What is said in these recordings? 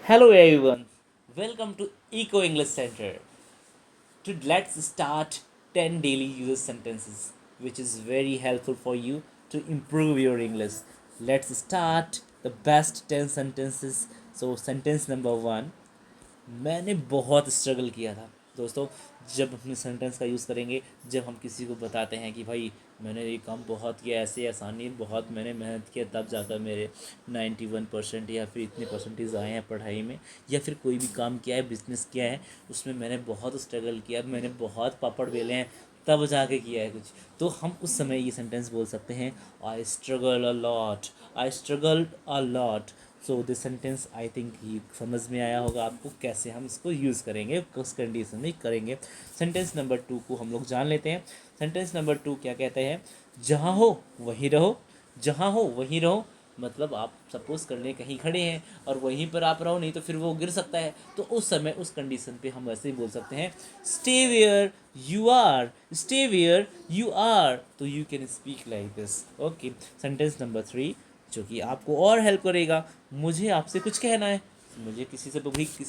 Hello everyone, welcome to Eco English Center. Let's start 10 daily user sentences, which is very helpful for you to improve your English. Let's start the best 10 sentences. So, sentence number 1, मैंने बहुत struggle किया था दोस्तों। जब अपने sentence का use करेंगे, जब हम किसी को बताते हैं कि भाई मैंने ये काम बहुत किया, ऐसे आसानी बहुत मैंने मेहनत किया, तब जाकर मेरे 91% या फिर इतने परसेंटेज आए हैं पढ़ाई में, या फिर कोई भी काम किया है, बिजनेस किया है, उसमें मैंने बहुत स्ट्रगल किया, मैंने बहुत पापड़ बेले हैं, तब जाके किया है कुछ, तो हम उस समय ये सेंटेंस बोल सकते हैं, I struggle a lot, I struggled a lot. So this sentence I think ये समझ में आया होगा आपको कैसे हम इसको यूज़ करेंगे, किस कंडीशन में करेंगे। सेंटेंस नंबर 2 को हम लोग जान लेते हैं। सेंटेंस नंबर 2 क्या कहते हैं, जहाँ हो वहीं रहो, जहाँ हो वहीं रहो। मतलब आप सपोज कर लें कहीं खड़े हैं और वहीं पर आप रहो, नहीं तो फिर वो गिर सकता है, तो उस समय उस कंडीशन पे हम ऐसे ही बोल सकते हैं, stay where you are, stay where you are. तो you can speak like this. Okay, sentence number 3 जो कि आपको और हेल्प करेगा, मुझे आपसे कुछ कहना है। मुझे किसी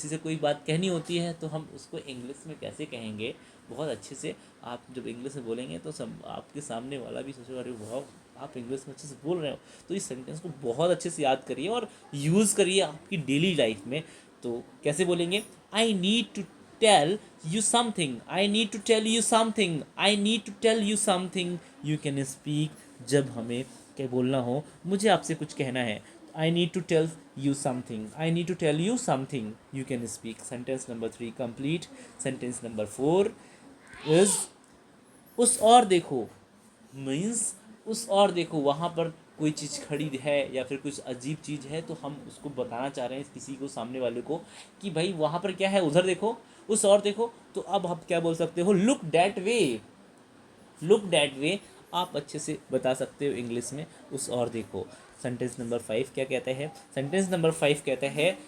से कोई बात कहनी होती है तो हम उसको इंग्लिश में कैसे कहेंगे बहुत अच्छे से। आप जब इंग्लिश में बोलेंगे तो सब आपके सामने वाला भी सोचेगा, अरे वाह आप इंग्लिश में अच्छे से बोल रहे हो। तो इस सेंटेंस को बहुत अच्छे से याद करिए और यूज़ करिए आपकी डेली लाइफ में। तो कैसे बोलेंगे, I need to tell you something, I need to tell you something, I need to tell you something. You can speak जब हमें क्या बोलना हो, मुझे आपसे कुछ कहना है, I need to tell you something, I need to tell you something, you can speak. Sentence number 3 complete. Sentence number 4 is, उस और देखो, मीन्स उस और देखो, वहाँ पर कोई चीज़ खड़ी है या फिर कुछ अजीब चीज़ है, तो हम उसको बताना चाह रहे हैं किसी को, सामने वाले को, कि भाई वहाँ पर क्या है, उधर देखो, उस और देखो। तो अब आप क्या बोल सकते हो, look that way, look that वे। आप अच्छे से बता सकते हो इंग्लिश में, उस और देखो। सेंटेंस नंबर 5 क्या कहते हैं, सेंटेंस नंबर 5 कहते हैं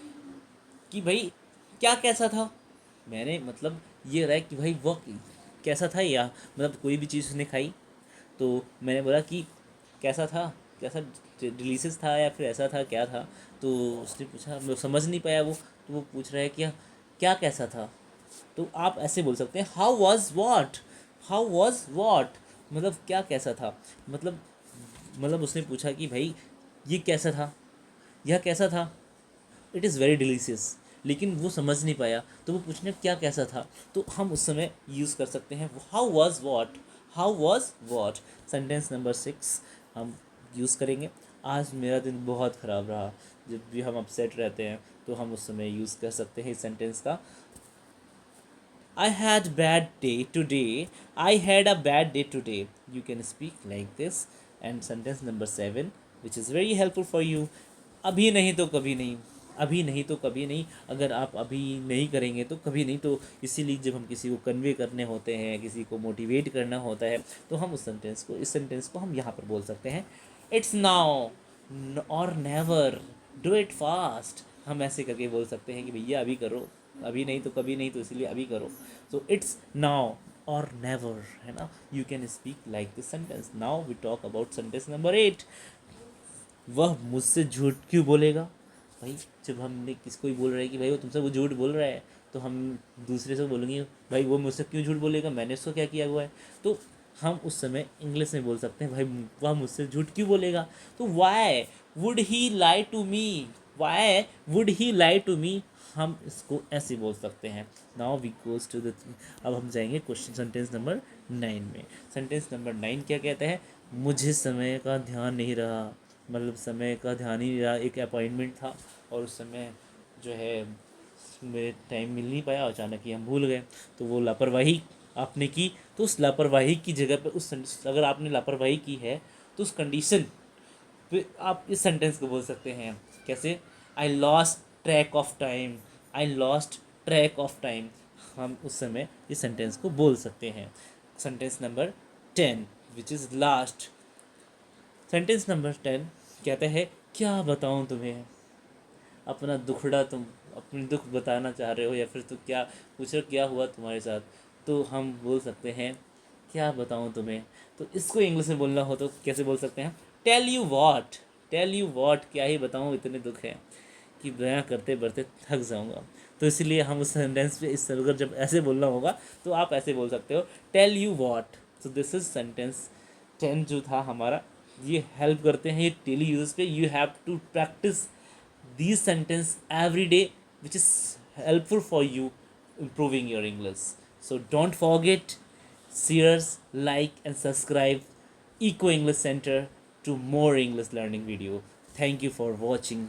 कि भाई क्या कैसा था। मैंने मतलब ये रहा है कि भाई वो कैसा था, या मतलब कोई भी चीज़ उसने खाई, तो मैंने बोला कि कैसा था, कैसा डिलीशियस था या फिर ऐसा था, क्या था। तो उसने पूछा, मैं समझ नहीं पाया वो, तो वो पूछ रहा है कि क्या कैसा था। तो आप ऐसे बोल सकते हैं, how was what, how was what, मतलब क्या कैसा था। मतलब उसने पूछा कि भाई ये कैसा था, यह कैसा था, इट इज़ वेरी डिलीशियस, लेकिन वो समझ नहीं पाया, तो वो पूछने क्या कैसा था। तो हम उस समय यूज़ कर सकते हैं how was what, how was what. Sentence number 6 हम यूज़ करेंगे, आज मेरा दिन बहुत ख़राब रहा। जब भी हम अपसेट रहते हैं तो हम उस समय यूज़ कर सकते हैं इस सेंटेंस का, I had bad day today. I had a bad day today. You can speak like this. And sentence number 7, which is very helpful for you. अभी नहीं तो कभी नहीं, अभी नहीं तो कभी नहीं। अगर आप अभी नहीं करेंगे तो कभी नहीं। तो इसीलिए जब हम किसी को कन्वे करने होते हैं, किसी को मोटिवेट करना होता है, तो हम उस सेंटेंस को, इस सेंटेंस को हम यहाँ पर बोल सकते हैं, it's now or never, do it fast. हम ऐसे करके बोल सकते हैं कि भैया अभी करो, अभी नहीं तो कभी नहीं, तो इसलिए अभी करो। So it's now or never, है ना। You can speak like this sentence. Now we talk about sentence number 8, वह मुझसे झूठ क्यों बोलेगा। भाई जब हमने किसको ही बोल रहे हैं कि भाई वो तुमसे वो झूठ बोल रहा है, तो हम दूसरे से बोलेंगे भाई वो मुझसे क्यों झूठ बोलेगा, मैंने उसको क्या किया हुआ है। तो हम उस समय इंग्लिश में बोल सकते हैं, भाई वह मुझसे झूठ क्यों बोलेगा। तो why would he lie to me, why would he lie to me, हम इसको ऐसे बोल सकते हैं। Now we goes to the, अब हम जाएंगे क्वेश्चन सेंटेंस नंबर 9 में। सेंटेंस नंबर 9 क्या कहता है, मुझे समय का ध्यान नहीं रहा। मतलब समय का ध्यान ही नहीं रहा, एक अपॉइंटमेंट था और उस समय जो है मेरे टाइम मिल नहीं पाया, अचानक ही हम भूल गए। तो वो लापरवाही आपने की, तो उस लापरवाही की जगह पे अगर आपने लापरवाही की है तो उस कंडीशन पे आप इस सेंटेंस को बोल सकते हैं, कैसे, I lost track of time, I lost track of time. हम उस समय इस सेंटेंस को बोल सकते हैं। Sentence number 10 which is last. Sentence number 10 कहते हैं, क्या बताऊं तुम्हें, अपना दुखड़ा, तुम अपनी दुख बताना चाह रहे हो या फिर तो क्या पूछ रहे हो क्या हुआ तुम्हारे साथ। तो हम बोल सकते हैं, क्या बताऊं तुम्हें। तो इसको इंग्लिश में बोलना हो तो कैसे बोल सकते हैं, tell you what, tell you what, क्या ही बताऊं इतने दुख हैं। कि बयां करते बढ़ते थक जाऊंगा। तो इसलिए हम उस सेंटेंस पे इस अगर जब ऐसे बोलना होगा तो आप ऐसे बोल सकते हो, tell you what. So this is sentence 10 जो था हमारा, ये हेल्प करते हैं ये डेली यूज पे। You have to practise these sentence every day, which is helpful for you improving your English. So don't forget, share, like and subscribe Eco English Center to more English learning video. Thank you for watching.